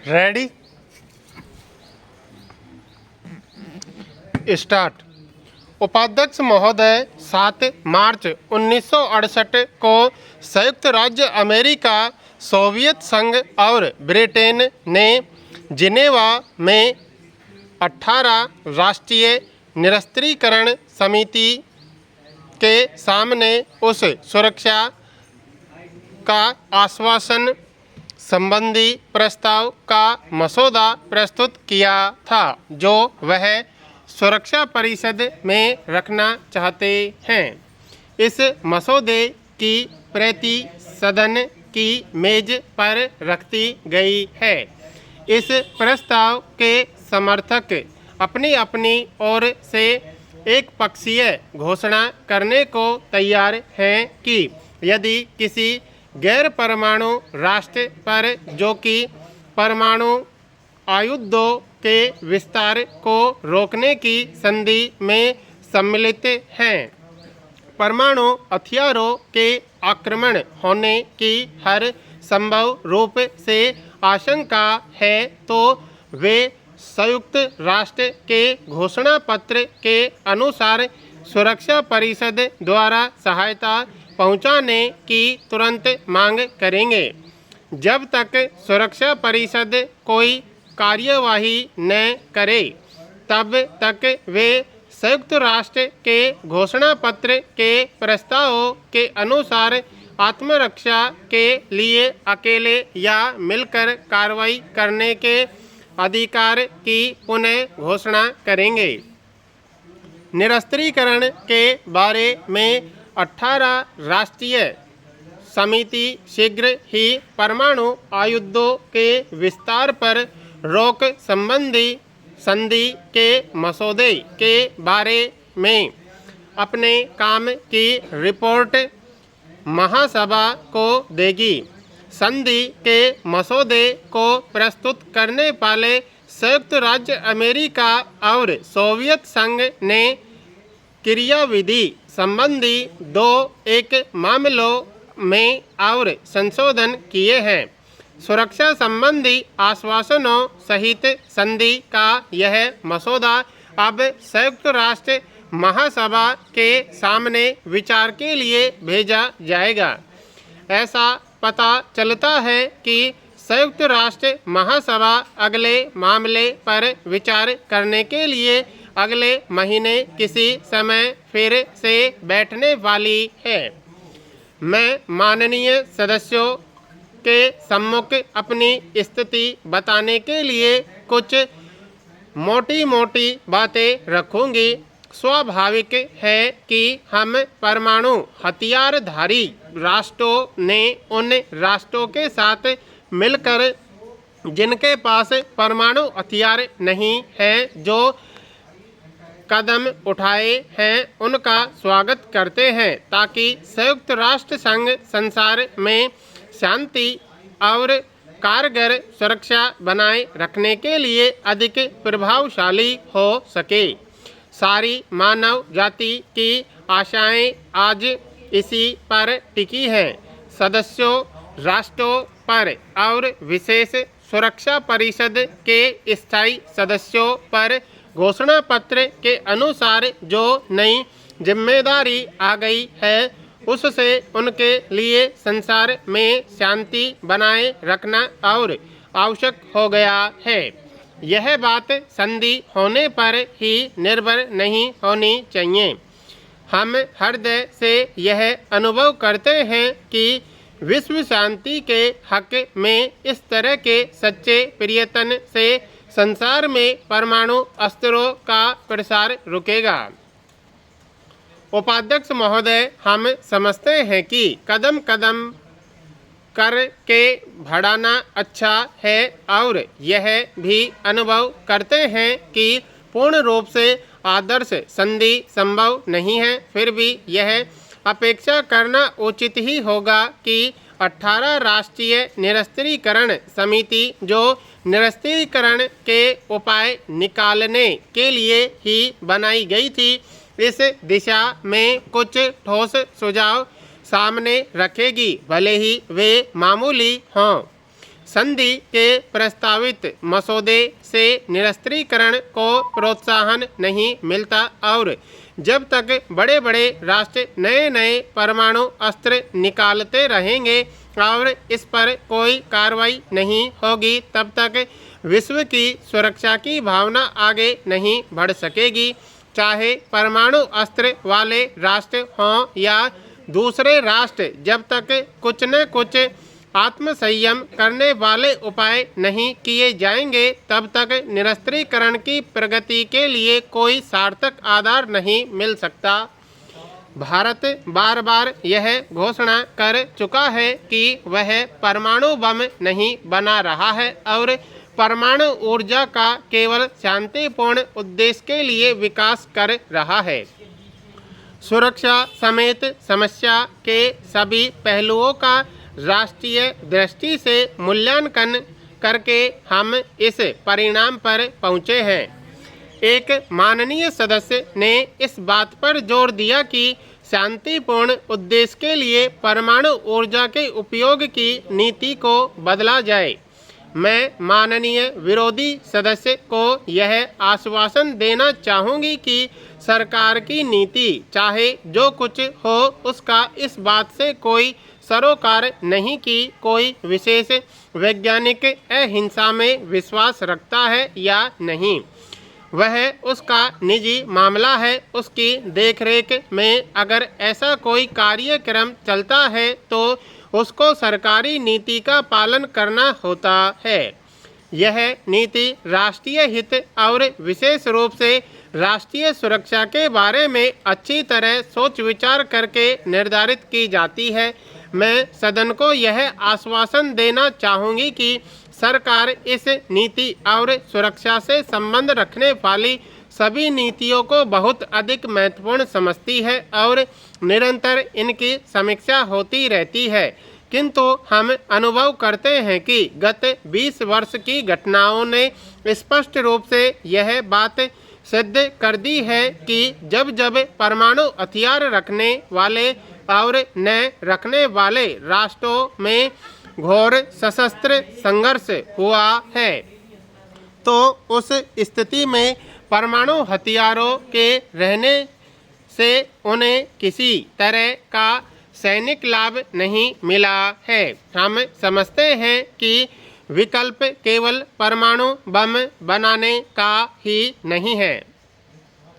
Ready start. उपाध्यक्ष महोदय, 7 मार्च 1968 को संयुक्त राज्य अमेरिका, सोवियत संघ और ब्रिटेन ने जिनेवा में 18 राष्ट्रीय निरस्त्रीकरण समिति के सामने उस सुरक्षा का आश्वासन संबंधी प्रस्ताव का मसौदा प्रस्तुत किया था जो वह सुरक्षा परिषद में रखना चाहते हैं। इस मसौदे की प्रति सदन की मेज पर रखी गई है। इस प्रस्ताव के समर्थक अपनी अपनी ओर से एक पक्षीय घोषणा करने को तैयार हैं कि यदि किसी गैर परमाणु राष्ट्र पर, जो कि परमाणु आयुधों के विस्तार को रोकने की संधि में सम्मिलित हैं, परमाणु हथियारों के आक्रमण होने की हर संभव रूप से आशंका है, तो वे संयुक्त राष्ट्र के घोषणा पत्र के अनुसार सुरक्षा परिषद द्वारा सहायता पहुंचाने की तुरंत मांग करेंगे। जब तक सुरक्षा परिषद कोई कार्यवाही न करे, तब तक वे संयुक्त राष्ट्र के घोषणा पत्र के प्रस्तावों के अनुसार आत्मरक्षा के लिए अकेले या मिलकर कार्रवाई करने के अधिकार की पुनः घोषणा करेंगे। निरस्त्रीकरण के बारे में 18 राष्ट्रीय समिति शीघ्र ही परमाणु आयुधों के विस्तार पर रोक संबंधी संधि के मसौदे के बारे में अपने काम की रिपोर्ट महासभा को देगी। संधि के मसौदे को प्रस्तुत करने वाले संयुक्त राज्य अमेरिका और सोवियत संघ ने क्रियाविधि संबंधी 2 मामलों में और संशोधन किए हैं। सुरक्षा संबंधी आश्वासनों सहित संधि का यह मसौदा अब संयुक्त राष्ट्र महासभा के सामने विचार के लिए भेजा जाएगा। ऐसा पता चलता है कि संयुक्त राष्ट्र महासभा अगले मामले पर विचार करने के लिए अगले महीने किसी समय फिर से बैठने वाली है। मैं माननीय सदस्यों के सम्मुख अपनी स्थिति बताने के लिए कुछ मोटी मोटी बातें रखूंगी। स्वाभाविक है कि हम परमाणु हथियारधारी राष्ट्रों ने उन राष्ट्रों के साथ मिलकर जिनके पास परमाणु हथियार नहीं है जो कदम उठाए हैं, उनका स्वागत करते हैं, ताकि संयुक्त राष्ट्र संघ संसार में शांति और कारगर सुरक्षा बनाए रखने के लिए अधिक प्रभावशाली हो सके। सारी मानव जाति की आशाएं आज इसी पर टिकी हैं। सदस्यों राष्ट्रों पर और विशेष सुरक्षा परिषद के स्थायी सदस्यों पर घोषणा पत्र के अनुसार जो नई जिम्मेदारी आ गई है, उससे उनके लिए संसार में शांति बनाए रखना और आवश्यक हो गया है। यह बात संधि होने पर ही निर्भर नहीं होनी चाहिए। हम हृदय से यह अनुभव करते हैं कि विश्व शांति के हक में इस तरह के सच्चे प्रयत्न से संसार में परमाणु अस्त्रों का प्रसार रुकेगा। उपाध्यक्ष महोदय, हम समझते हैं कि कदम कदम करके बढ़ाना अच्छा है और यह भी अनुभव करते हैं कि पूर्ण रूप से आदर्श संधि संभव नहीं है। फिर भी यह अपेक्षा करना उचित ही होगा कि 18 राष्ट्रीय निरस्त्रीकरण समिति, जो निरस्त्रीकरण के उपाय निकालने के लिए ही बनाई गई थी, इस दिशा में कुछ ठोस सुझाव सामने रखेगी, भले ही वे मामूली हों। संधि के प्रस्तावित मसौदे से निरस्त्रीकरण को प्रोत्साहन नहीं मिलता और जब तक बड़े बड़े राष्ट्र नए नए परमाणु अस्त्र निकालते रहेंगे और इस पर कोई कार्रवाई नहीं होगी, तब तक विश्व की सुरक्षा की भावना आगे नहीं बढ़ सकेगी। चाहे परमाणु अस्त्र वाले राष्ट्र हों या दूसरे राष्ट्र, जब तक कुछ न कुछ आत्मसंयम करने वाले उपाय नहीं किए जाएंगे, तब तक निरस्त्रीकरण की प्रगति के लिए कोई सार्थक आधार नहीं मिल सकता। भारत बार बार यह घोषणा कर चुका है कि वह परमाणु बम नहीं बना रहा है और परमाणु ऊर्जा का केवल शांतिपूर्ण उद्देश्य के लिए विकास कर रहा है। सुरक्षा समेत समस्या के सभी पहलुओं का राष्ट्रीय दृष्टि से मूल्यांकन करके हम इस परिणाम पर पहुँचे हैं। एक माननीय सदस्य ने इस बात पर जोर दिया कि शांतिपूर्ण उद्देश्य के लिए परमाणु ऊर्जा के उपयोग की नीति को बदला जाए। मैं माननीय विरोधी सदस्य को यह आश्वासन देना चाहूँगी कि सरकार की नीति चाहे जो कुछ हो, उसका इस बात से कोई सरोकार नहीं कि कोई विशेष वैज्ञानिक अहिंसा में विश्वास रखता है या नहीं। वह उसका निजी मामला है। उसकी देखरेख में अगर ऐसा कोई कार्यक्रम चलता है तो उसको सरकारी नीति का पालन करना होता है। यह नीति राष्ट्रीय हित और विशेष रूप से राष्ट्रीय सुरक्षा के बारे में अच्छी तरह सोच विचार करके निर्धारित की जाती है। मैं सदन को यह आश्वासन देना चाहूँगी कि सरकार इस नीति और सुरक्षा से संबंध रखने वाली सभी नीतियों को बहुत अधिक महत्वपूर्ण समझती है और निरंतर इनकी समीक्षा होती रहती है। किंतु हम अनुभव करते हैं कि गत 20 वर्ष की घटनाओं ने स्पष्ट रूप से यह बात सिद्ध कर दी है कि जब जब परमाणु हथियार रखने वाले और न रखने वाले राष्ट्रों में घोर सशस्त्र संघर्ष हुआ है, तो उस स्थिति में परमाणु हथियारों के रहने से उन्हें किसी तरह का सैनिक लाभ नहीं मिला है। हम समझते हैं कि विकल्प केवल परमाणु बम बनाने का ही नहीं है।